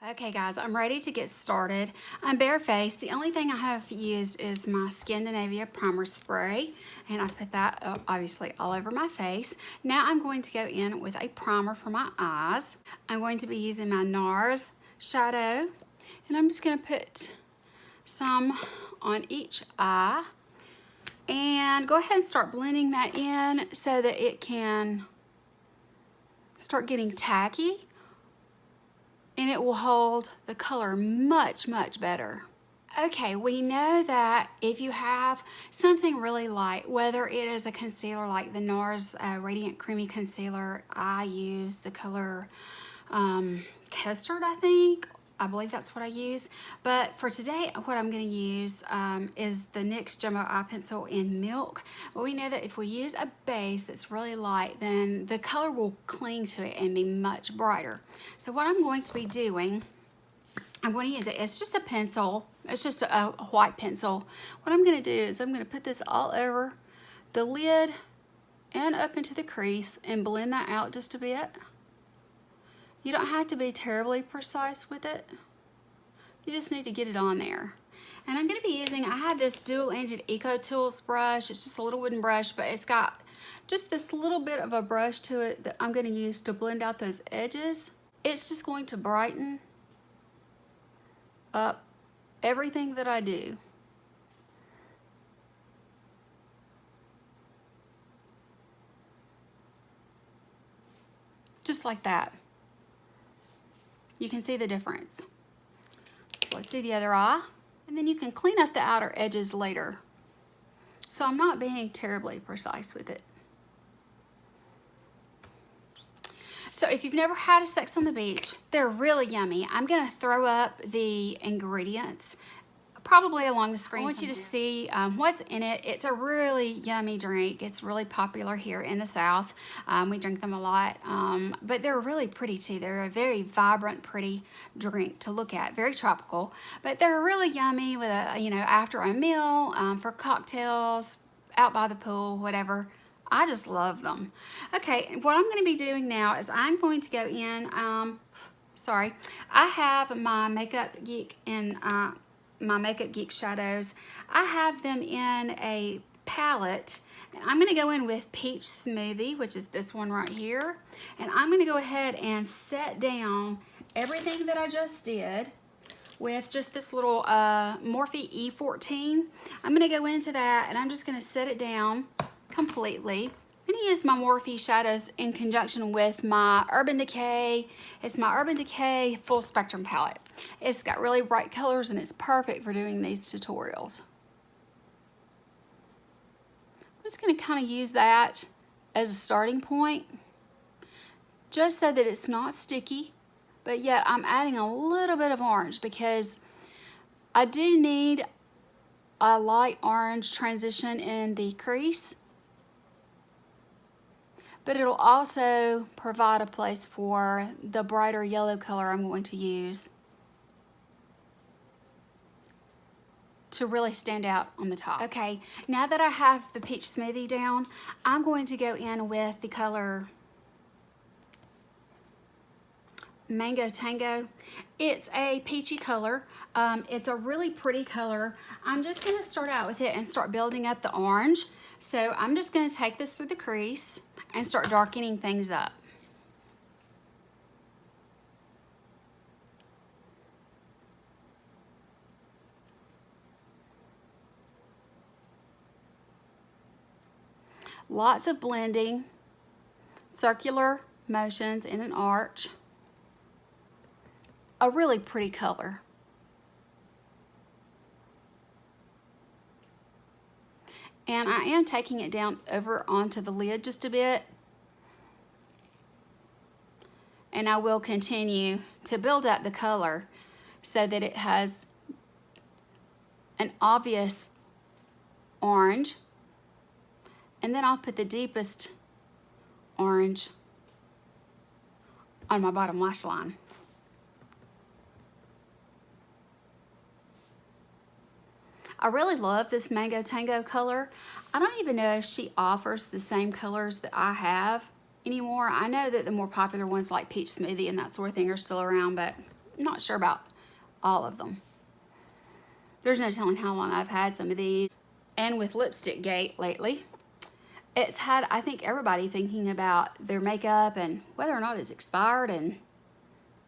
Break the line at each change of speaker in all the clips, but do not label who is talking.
Okay guys, I'm ready to get started. I'm barefaced. The only thing I have used is my Scandinavia primer spray, and I've put that obviously all over my face. Now I'm going to go in with a primer for my eyes. I'm going to be using my NARS shadow, and I'm just going to put some on each eye and go ahead and start blending that in so that it can start getting tacky, and it will hold the color much better. Okay, we know that if you have something really light, whether it is a concealer like the NARS Radiant Creamy Concealer, I use the color Custard, I believe that's what I use. But for today, what I'm going to use is the NYX Jumbo Eye Pencil in Milk. But we know that if we use a base that's really light, then the color will cling to it and be much brighter. So what I'm going to be doing, I'm going to use it. It's just a pencil. It's just a white pencil. What I'm going to do is I'm going to put this all over the lid and up into the crease and blend that out just a bit. You don't have to be terribly precise with it. You just need to get it on there. And I'm going to be using, I have this dual-ended Eco Tools brush. It's just a little wooden brush, but it's got just this little bit of a brush to it that I'm going to use to blend out those edges. It's just going to brighten up everything that I do. Just like that. You can see the difference. So let's do the other eye. And then you can clean up the outer edges later. So I'm not being terribly precise with it. So if you've never had a Sex on the Beach, they're really yummy. I'm gonna throw up the ingredients probably along the screen. I want you to see what's in it. It's a really yummy drink. It's really popular here in the South. We drink them a lot, but they're really pretty too. They're a very vibrant, pretty drink to look at, very tropical, but they're really yummy with a, after a meal, for cocktails, out by the pool, whatever. I just love them. Okay, what I'm gonna be doing now is I'm going to go in, I have my Makeup Geek in, my Makeup Geek shadows. I have them in a palette, and I'm gonna go in with Peach Smoothie, which is this one right here, and I'm gonna go ahead and set down everything that I just did with just this little Morphe E14. I'm gonna go into that, and I'm just gonna set it down completely. I'm gonna use my Morphe shadows in conjunction with my Urban Decay. It's my Urban Decay Full Spectrum palette. It's got really bright colors and it's perfect for doing these tutorials. I'm just gonna kind of use that as a starting point, just so that it's not sticky, but yet I'm adding a little bit of orange because I do need a light orange transition in the crease, but it'll also provide a place for the brighter yellow color I'm going to use to really stand out on the top. Okay, now that I have the Peach Smoothie down, I'm going to go in with the color Mango Tango. It's a peachy color. It's a really pretty color. I'm just gonna start out with it and start building up the orange. So I'm just gonna take this through the crease and start darkening things up. Lots of blending, circular motions in an arch. A really pretty color. And I am taking it down over onto the lid just a bit. And I will continue to build up the color so that it has an obvious orange. And then I'll put the deepest orange on my bottom lash line. I really love this Mango Tango color. I don't even know if she offers the same colors that I have anymore. I know that the more popular ones like Peach Smoothie and that sort of thing are still around, but not sure about all of them. There's no telling how long I've had some of these. And with Lipstick Gate lately, it's had, I think, everybody thinking about their makeup and whether or not it's expired and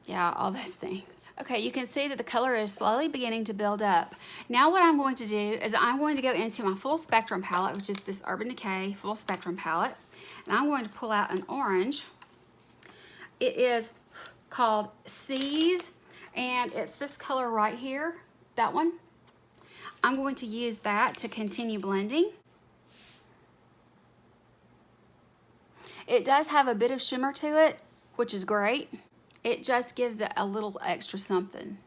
yeah, all those things. Okay, you can see that the color is slowly beginning to build up. Now what I'm going to do is I'm going to go into my full spectrum palette, which is this Urban Decay full spectrum palette, and I'm going to pull out an orange. It is called Seas, and it's this color right here, that one. I'm going to use that to continue blending. It does have a bit of shimmer to it, which is great. It just gives it a little extra something.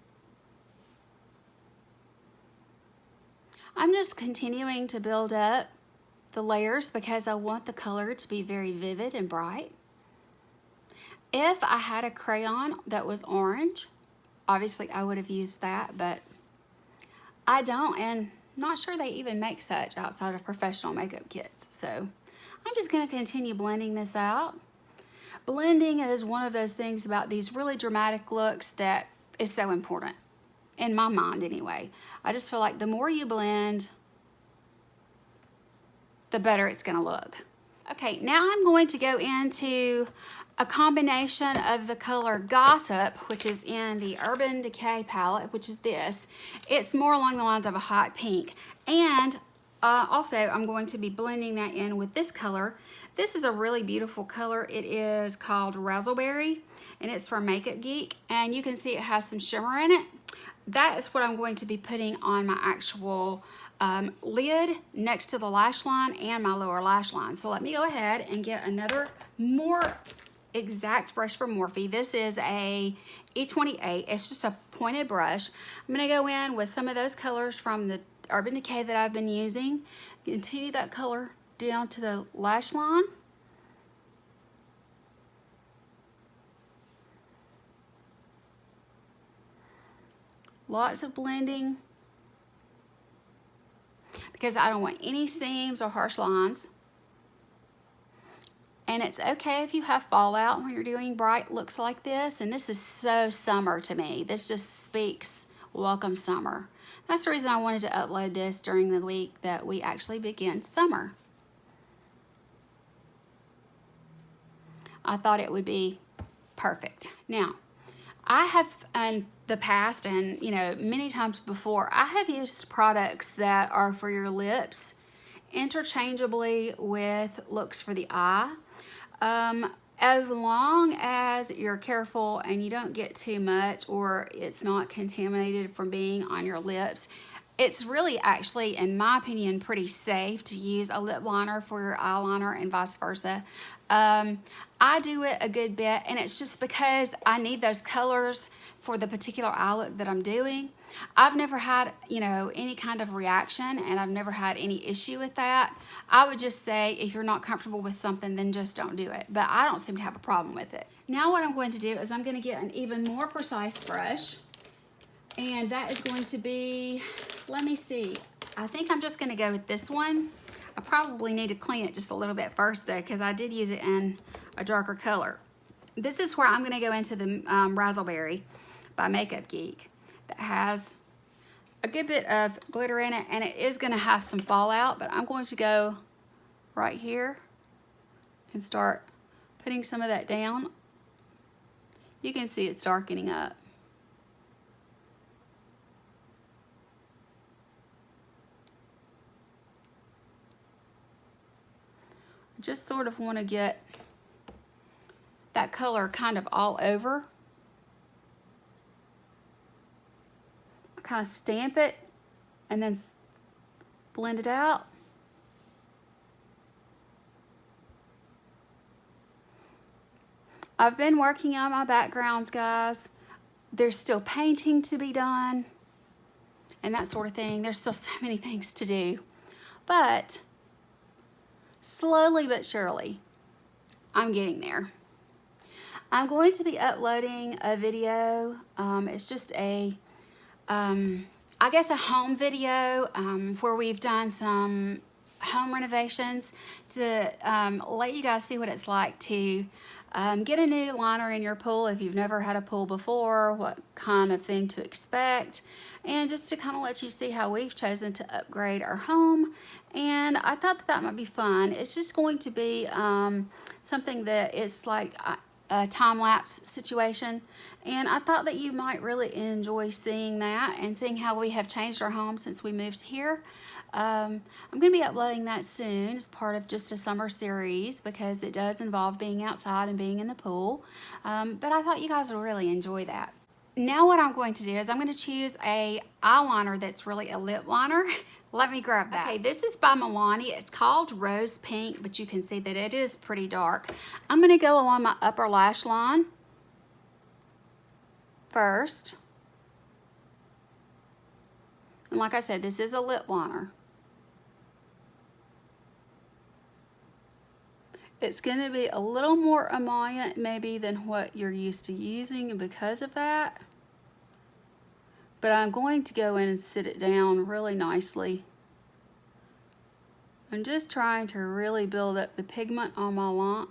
I'm just continuing to build up the layers because I want the color to be very vivid and bright. If I had a crayon that was orange, obviously I would have used that, but I don't, and not sure they even make such outside of professional makeup kits. So I'm just going to continue blending this out. Blending is one of those things about these really dramatic looks that is so important, in my mind anyway. I just feel like the more you blend, the better it's going to look. Okay, now I'm going to go into a combination of the color Gossip, which is in the Urban Decay palette, which is this. It's more along the lines of a hot pink. And also, I'm going to be blending that in with this color. This is a really beautiful color. It is called Razzleberry, and it's from Makeup Geek. And you can see it has some shimmer in it. That is what I'm going to be putting on my actual lid next to the lash line and my lower lash line. So let me go ahead and get another more exact brush from Morphe. This is a E28. It's just a pointed brush. I'm going to go in with some of those colors from the Urban Decay that I've been using. Continue that color down to the lash line. Lots of blending because I don't want any seams or harsh lines. And it's okay if you have fallout when you're doing bright looks like this. And this is so summer to me. This just speaks welcome summer. That's the reason I wanted to upload this during the week that we actually begin summer. I thought it would be perfect. Now, I have in the past and many times before, I have used products that are for your lips interchangeably with looks for the eye. As long as you're careful and you don't get too much or it's not contaminated from being on your lips, it's really actually, in my opinion, pretty safe to use a lip liner for your eyeliner and vice versa. I do it a good bit, and it's just because I need those colors for the particular eye look that I'm doing. I've never had, any kind of reaction, and I've never had any issue with that. I would just say if you're not comfortable with something, then just don't do it. But I don't seem to have a problem with it. Now what I'm going to do is I'm going to get an even more precise brush, and that is going to be, let me see, I think I'm just going to go with this one. I probably need to clean it just a little bit first though, because I did use it in a darker color. This is where I'm going to go into the Razzleberry by Makeup Geek that has a good bit of glitter in it, and it is going to have some fallout, but I'm going to go right here and start putting some of that down. You can see it's darkening up. Just sort of want to get that color kind of all over. Kind of stamp it and then blend it out. I've been working on my backgrounds, guys. There's still painting to be done and that sort of thing. There's still so many things to do, but slowly but surely, I'm getting there. I'm going to be uploading a video. It's just a, I guess a home video where we've done some home renovations to let you guys see what it's like to Get a new liner in your pool if you've never had a pool before, what kind of thing to expect, and just to kind of let you see how we've chosen to upgrade our home. And I thought that might be fun. It's just going to be something that is like a time-lapse situation, and I thought that you might really enjoy seeing that and seeing how we have changed our home since we moved here. I'm going to be uploading that soon as part of just a summer series because it does involve being outside and being in the pool, but I thought you guys would really enjoy that. Now what I'm going to do is I'm going to choose a eyeliner that's really a lip liner. Let me grab that. Okay, this is by Milani. It's called Rose Pink, but you can see that it is pretty dark. I'm going to go along my upper lash line first. And like I said, this is a lip liner. It's going to be a little more emollient maybe than what you're used to using, and because of that. But I'm going to go in and sit it down really nicely. I'm just trying to really build up the pigment on my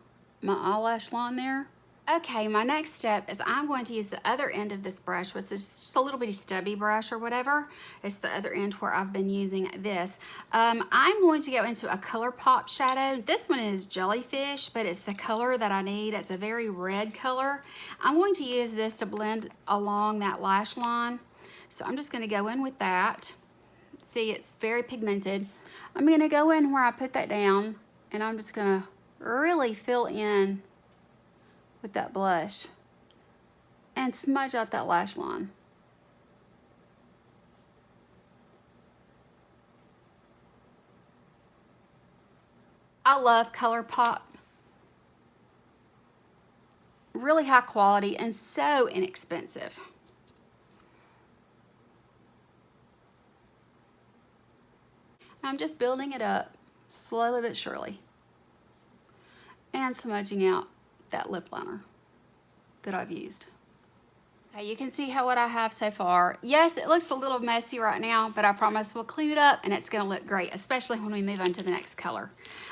eyelash line there. Okay, my next step is I'm going to use the other end of this brush, which is just a little bitty stubby brush or whatever. It's the other end where I've been using this. I'm going to go into a ColourPop shadow. This one is Jellyfish, but it's the color that I need. It's a very red color. I'm going to use this to blend along that lash line. So I'm just going to go in with that. See, it's very pigmented. I'm going to go in where I put that down, and I'm just going to really fill in with that blush and smudge out that lash line. I love ColourPop. Really high quality and so inexpensive. I'm just building it up slowly but surely and smudging out that lip liner that I've used. Okay, you can see what I have so far. Yes, it looks a little messy right now, but I promise we'll clean it up and it's going to look great, especially when we move on to the next color.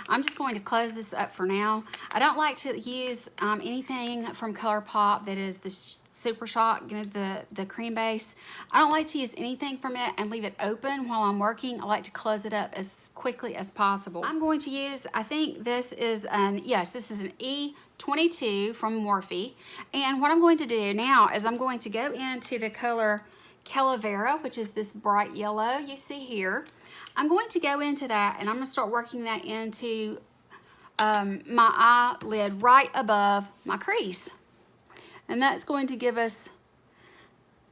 I'm just going to close this up for now. I don't like to use anything from ColourPop that is the Super Shock, you know, the cream base. I don't like to use anything from it and leave it open while I'm working. I like to close it up as quickly as possible. I'm going to use, I think this is an E22 from Morphe. And what I'm going to do now is I'm going to go into the color Kelli'sKorner, which is this bright yellow you see here. I'm going to go into that and I'm going to start working that into my eyelid right above my crease. And that's going to give us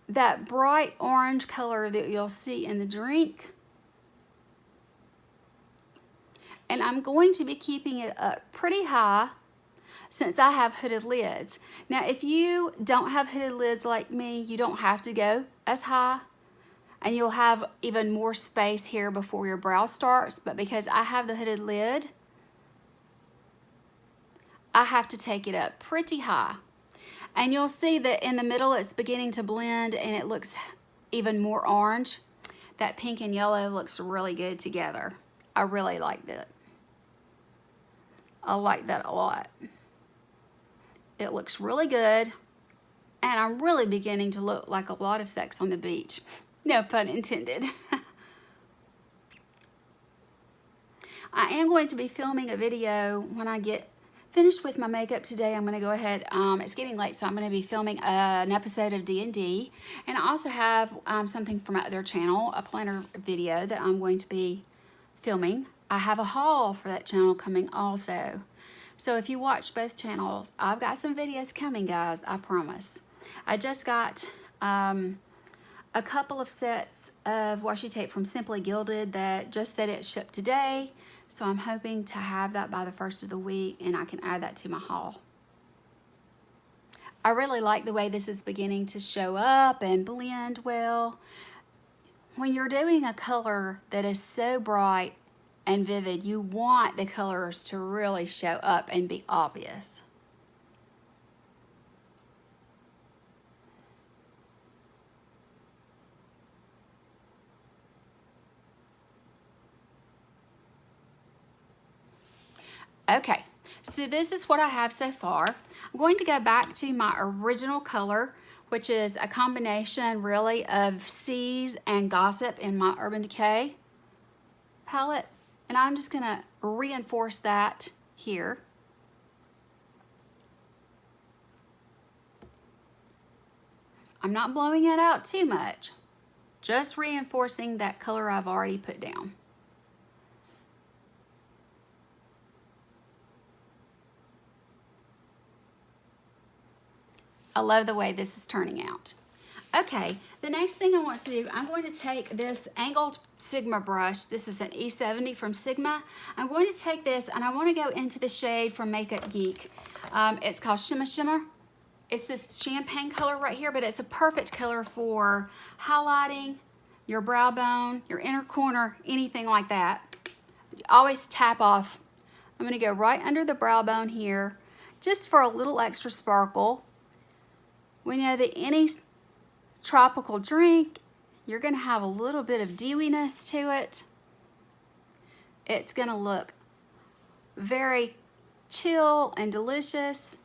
that bright orange color that you'll see in the drink. And I'm going to be keeping it up pretty high since I have hooded lids. Now, if you don't have hooded lids like me, you don't have to go as high, and you'll have even more space here before your brow starts. But because I have the hooded lid, I have to take it up pretty high. And you'll see that in the middle it's beginning to blend and it looks even more orange. That pink and yellow looks really good together. I really like that. I like that a lot. It looks really good, and I'm really beginning to look like a lot of sex on the beach. No pun intended. I am going to be filming a video when I get finished with my makeup today. I'm going to go ahead, it's getting late, so I'm going to be filming an episode of D&D, and I also have something from my other channel, a planner video that I'm going to be filming. I have a haul for that channel coming also. So if you watch both channels, I've got some videos coming, guys, I promise. I just got a couple of sets of washi tape from Simply Gilded that just said it shipped today. So I'm hoping to have that by the first of the week, and I can add that to my haul. I really like the way this is beginning to show up and blend well. When you're doing a color that is so bright and vivid, you want the colors to really show up and be obvious. Okay, So this is what I have so far. I'm going to go back to my original color, which is a combination really of Seas and Gossip in my Urban Decay palette. And I'm just gonna reinforce that here. I'm not blowing it out too much, just reinforcing that color I've already put down. I love the way this is turning out. Okay, the next thing I want to do, I'm going to take this angled Sigma brush. This is an E70 from Sigma. I'm going to take this and I want to go into the shade from Makeup Geek. It's called Shimmer Shimmer. It's this champagne color right here, but it's a perfect color for highlighting your brow bone, your inner corner, anything like that. Always tap off. I'm going to go right under the brow bone here, just for a little extra sparkle. We know that any tropical drink, you're going to have a little bit of dewiness to it. It's going to look very chill and delicious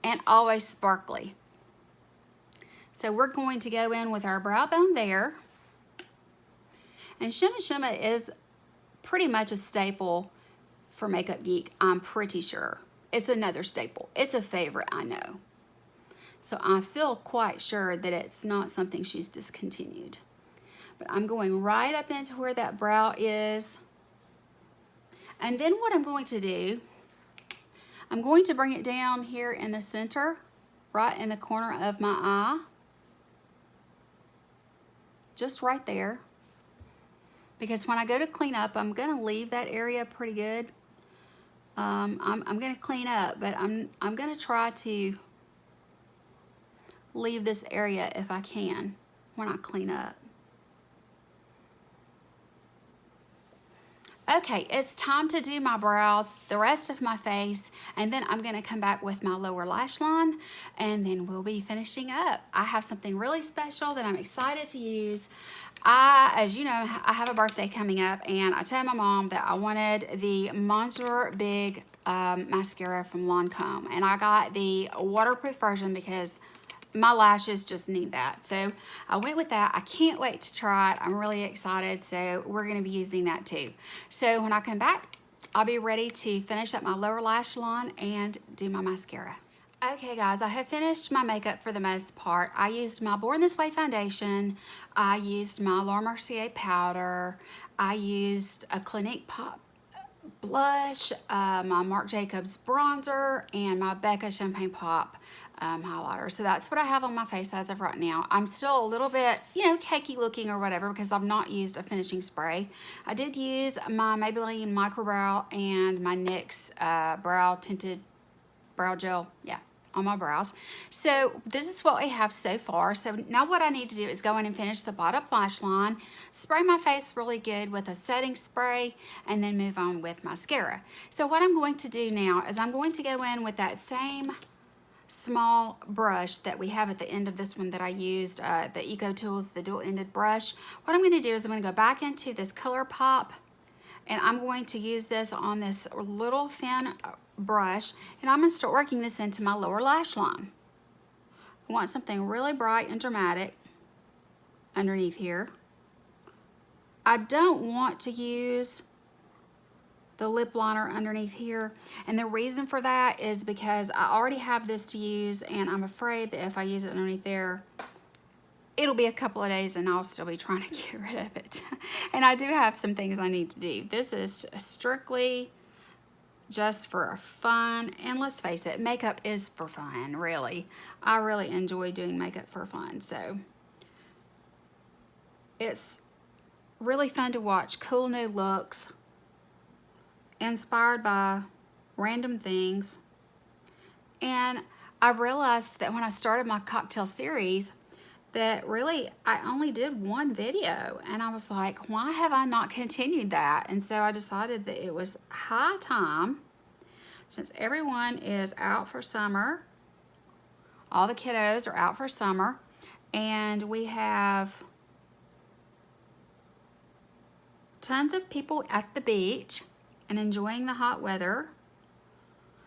and always sparkly. So we're going to go in with our brow bone there. And Shimma Shimma is pretty much a staple for Makeup Geek, I'm pretty sure. It's another staple. It's a favorite, I know. So I feel quite sure that it's not something she's discontinued. But I'm going right up into where that brow is. And then what I'm going to do, I'm going to bring it down here in the center, right in the corner of my eye. Just right there. Because when I go to clean up, I'm going to leave that area pretty good. I'm going to clean up, but I'm going to try to leave this area if I can when I clean up. Okay, it's time to do my brows, the rest of my face, and then I'm going to come back with my lower lash line, and then we'll be finishing up. I have something really special that I'm excited to use. As you know, I have a birthday coming up, and I told my mom that I wanted the Monster Big mascara from Lancome, and I got the waterproof version because my lashes just need that. So I went with that. I can't wait to try it. I'm really excited. So we're going to be using that too. So when I come back, I'll be ready to finish up my lower lash line and do my mascara. Okay guys, I have finished my makeup for the most part. I used my Born This Way foundation. I used my Laura Mercier powder. I used a Clinique Pop blush, my Marc Jacobs bronzer, and my Becca Champagne Pop highlighter. So that's what I have on my face as of right now. I'm still a little bit, cakey looking or whatever because I've not used a finishing spray. I did use my Maybelline Micro Brow and my NYX brow tinted brow gel. Yeah, on my brows. So this is what we have so far. So now what I need to do is go in and finish the bottom lash line, spray my face really good with a setting spray, and then move on with mascara. So what I'm going to do now is I'm going to go in with that same small brush that we have at the end of this one that I used, the Eco Tools, the dual-ended brush. What I'm going to do is I'm going to go back into this Color Pop, and I'm going to use this on this little thin brush, and I'm going to start working this into my lower lash line. I want something really bright and dramatic underneath here. I don't want to use the lip liner underneath here, and the reason for that is because I already have this to use, and I'm afraid that if I use it underneath there, it'll be a couple of days and I'll still be trying to get rid of it. And I do have some things I need to do. This is strictly just for fun, and let's face it, makeup is for fun, really. I really enjoy doing makeup for fun, so it's really fun to watch cool new looks inspired by random things. And I realized that when I started my cocktail series that really I only did one video, and I was like, why have I not continued that? And so I decided that it was high time, since everyone is out for summer, all the kiddos are out for summer, and we have tons of people at the beach, and enjoying the hot weather,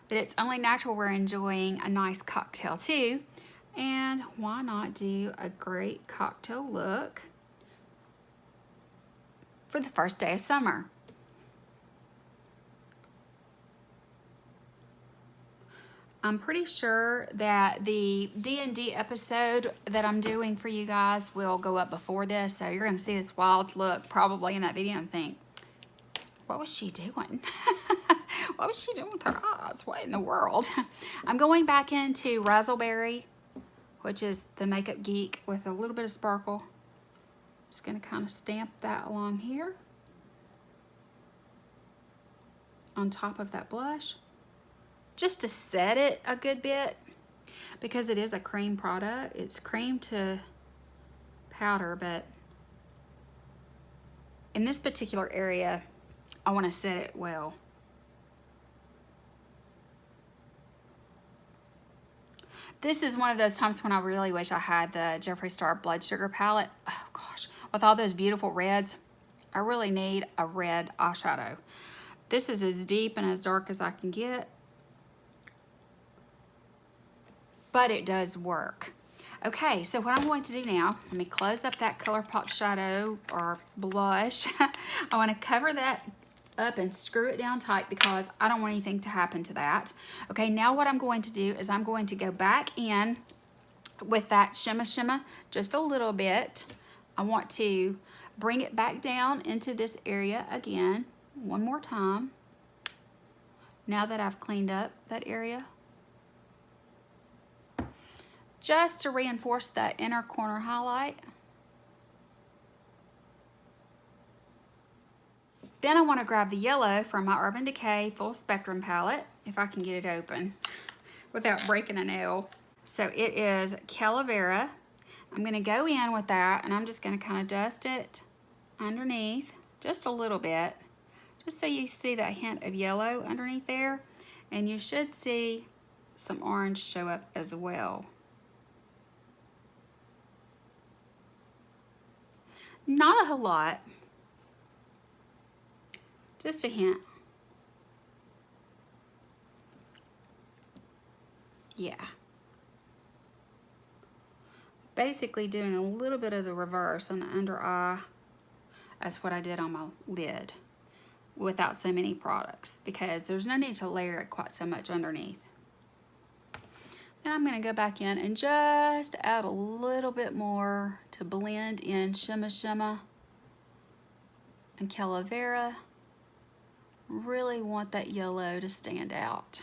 but it's only natural we're enjoying a nice cocktail too. And why not do a great cocktail look for the first day of summer? I'm pretty sure that the D&D episode that I'm doing for you guys will go up before this, so you're going to see this wild look probably in that video and think, what was she doing? What was she doing with her eyes? What in the world? I'm going back into Razzleberry, which is the Makeup Geek, with a little bit of sparkle. Just going to kind of stamp that along here on top of that blush, just to set it a good bit, because it is a cream product. It's cream to powder, but in this particular area, I want to set it well. This is one of those times when I really wish I had the Jeffree Star Blood Sugar palette. Oh gosh, with all those beautiful reds, I really need a red eyeshadow. This is as deep and as dark as I can get, but it does work. Okay, so what I'm going to do now, let me close up that ColourPop shadow or blush. I want to cover that up and screw it down tight because I don't want anything to happen to that. Okay, now what I'm going to do is I'm going to go back in with that shimmer just a little bit. I want to bring it back down into this area again one more time. Now that I've cleaned up that area, just to reinforce that inner corner highlight. Then I want to grab the yellow from my Urban Decay Full Spectrum palette, if I can get it open without breaking a nail. So it is Calavera. I'm going to go in with that, and I'm just going to kind of dust it underneath just a little bit, just so you see that hint of yellow underneath there, and you should see some orange show up as well. Not a whole lot, just a hint. Yeah. Basically doing a little bit of the reverse on the under eye. That's what I did on my lid without so many products, because there's no need to layer it quite so much underneath. Then I'm going to go back in and just add a little bit more to blend in Shimma and Calavera. Really want that yellow to stand out.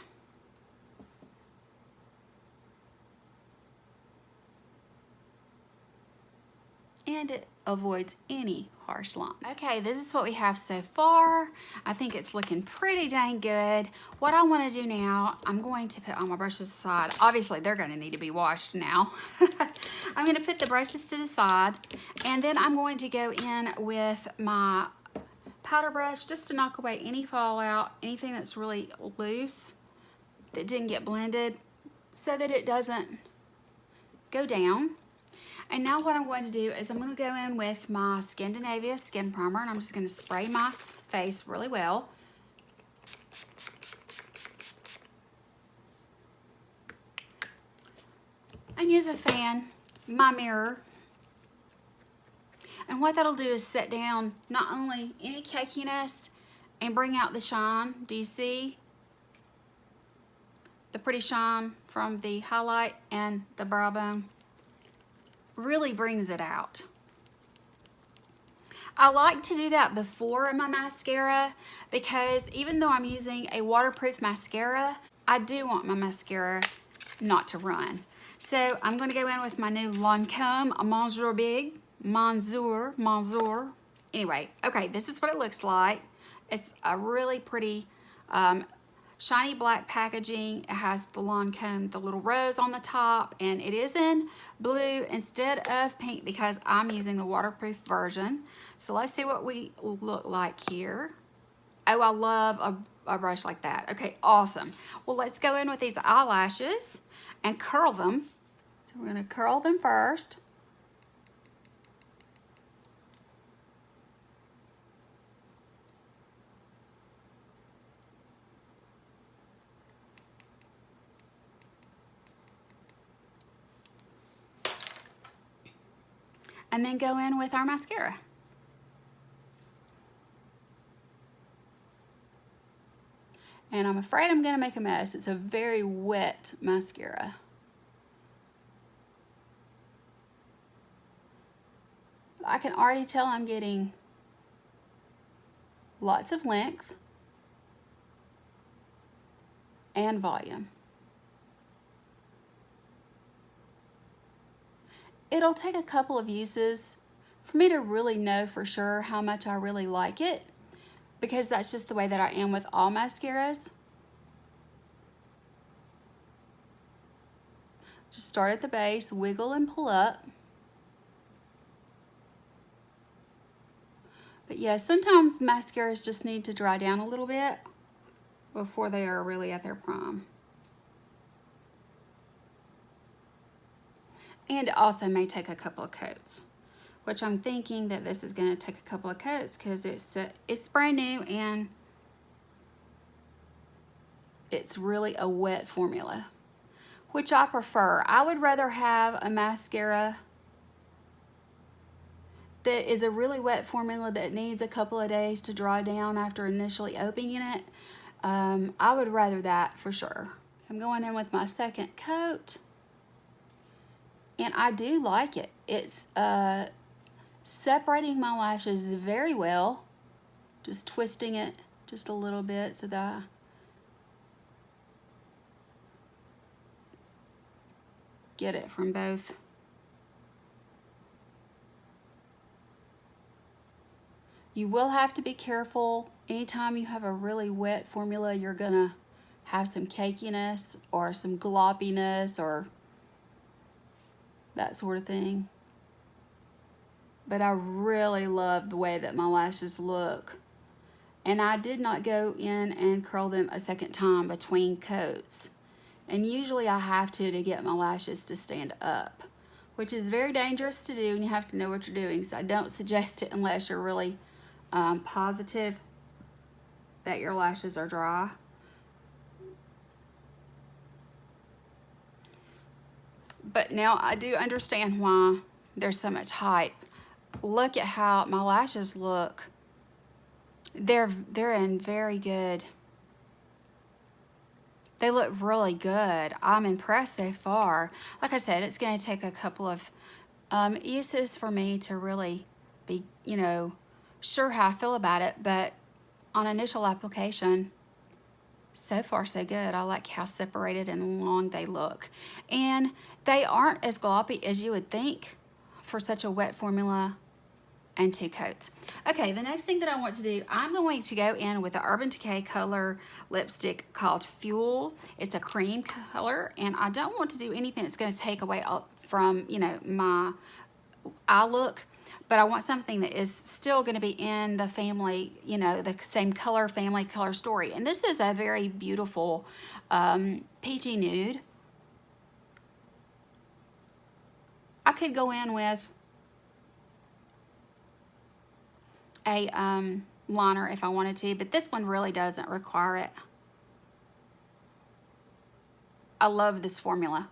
And it avoids any harsh lines. Okay, this is what we have so far. I think it's looking pretty dang good. What I want to do now, I'm going to put all my brushes aside. Obviously, they're going to need to be washed now. I'm going to put the brushes to the side, and then I'm going to go in with my powder brush just to knock away any fallout, anything that's really loose that didn't get blended, so that it doesn't go down. And now what I'm going to do is I'm going to go in with my Scandinavia Skin Primer, and I'm just going to spray my face really well. And use a fan, my mirror. And what that'll do is set down not only any cakiness and bring out the shine. Do you see the pretty shine from the highlight and the brow bone? Really brings it out. I like to do that before my mascara, because even though I'm using a waterproof mascara, I do want my mascara not to run. So I'm going to go in with my new Lancome Monsieur Big. Monsieur. Anyway, okay, this is what it looks like. It's a really pretty shiny black packaging. It has the Lancome, the little rose on the top, and it is in blue instead of pink because I'm using the waterproof version. So let's see what we look like here. Oh, I love a brush like that. Okay, awesome. Well, let's go in with these eyelashes and curl them. So we're going to curl them first. and then go in with our mascara. And I'm afraid I'm gonna make a mess. It's a very wet mascara. I can already tell I'm getting lots of length and volume. It'll take a couple of uses for me to really know for sure how much I really like it, because that's just the way that I am with all mascaras. Just start at the base, wiggle and pull up. But yeah, sometimes mascaras just need to dry down a little bit before they are really at their prime. And it also may take a couple of coats, which I'm thinking that this is going to take a couple of coats because it's brand new and it's really a wet formula, which I prefer. I would rather have a mascara that is a really wet formula that needs a couple of days to dry down after initially opening it. I would rather that for sure. I'm going in with my second coat. And I do like it. It's separating my lashes very well. Just twisting it just a little bit so that I get it from both. You will have to be careful. Anytime you have a really wet formula, you're gonna have some cakiness or some gloppiness or that sort of thing. But I really love the way that my lashes look. And I did not go in and curl them a second time between coats. And usually I have to get my lashes to stand up, which is very dangerous to do and you have to know what you're doing. So I don't suggest it unless you're really positive that your lashes are dry. But now I do understand why there's so much hype. Look at how my lashes look. They're in very good. They look really good. I'm impressed so far. Like I said, it's going to take a couple of uses for me to really be, sure how I feel about it. But on initial application, so far so good. I like how separated and long they look. And they aren't as gloppy as you would think for such a wet formula and 2 coats. Okay, the next thing that I want to do, I'm going to go in with the Urban Decay color lipstick called Fuel. It's a cream color, and I don't want to do anything that's going to take away from, my eye look. But I want something that is still going to be in the family, the same color, family color story. And this is a very beautiful peachy nude. I could go in with a liner if I wanted to, but this one really doesn't require it. I love this formula.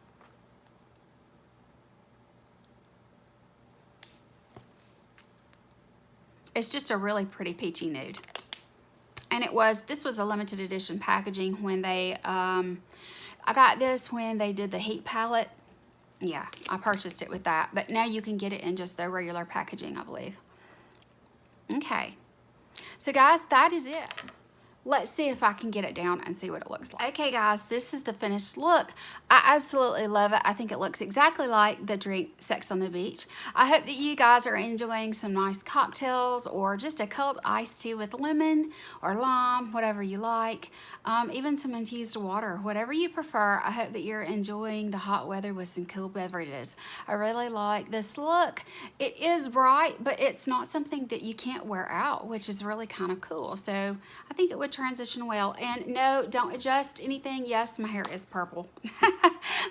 It's just a really pretty peachy nude. And this was a limited edition packaging when they, I got this when they did the heat palette. Yeah, I purchased it with that. But now you can get it in just the regular packaging, I believe. Okay. So guys, that is it. Let's see if I can get it down and see what it looks like. Okay guys, this is the finished look. I absolutely love it. I think it looks exactly like the drink Sex on the Beach. I hope that you guys are enjoying some nice cocktails or just a cold iced tea with lemon or lime, whatever you like. Even some infused water, whatever you prefer. I hope that you're enjoying the hot weather with some cool beverages. I really like this look. It is bright, but it's not something that you can't wear out, which is really kind of cool. So I think it would transition well. And no, don't adjust anything. Yes, my hair is purple.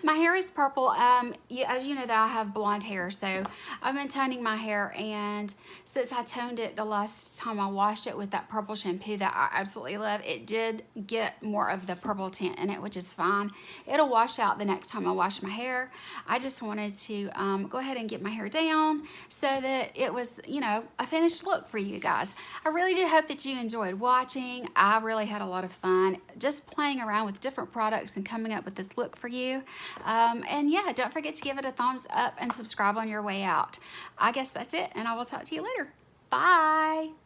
My hair is purple. As you know, that I have blonde hair, so I've been toning my hair, and since I toned it the last time I washed it with that purple shampoo that I absolutely love, it did get more of the purple tint in it, which is fine. It'll wash out the next time I wash my hair. I just wanted to go ahead and get my hair down so that it was, you know, a finished look for you guys. I really do hope that you enjoyed watching. I really had a lot of fun just playing around with different products and coming up with this look for you. And yeah, don't forget to give it a thumbs up and subscribe on your way out. I guess that's it, and I will talk to you later. Bye.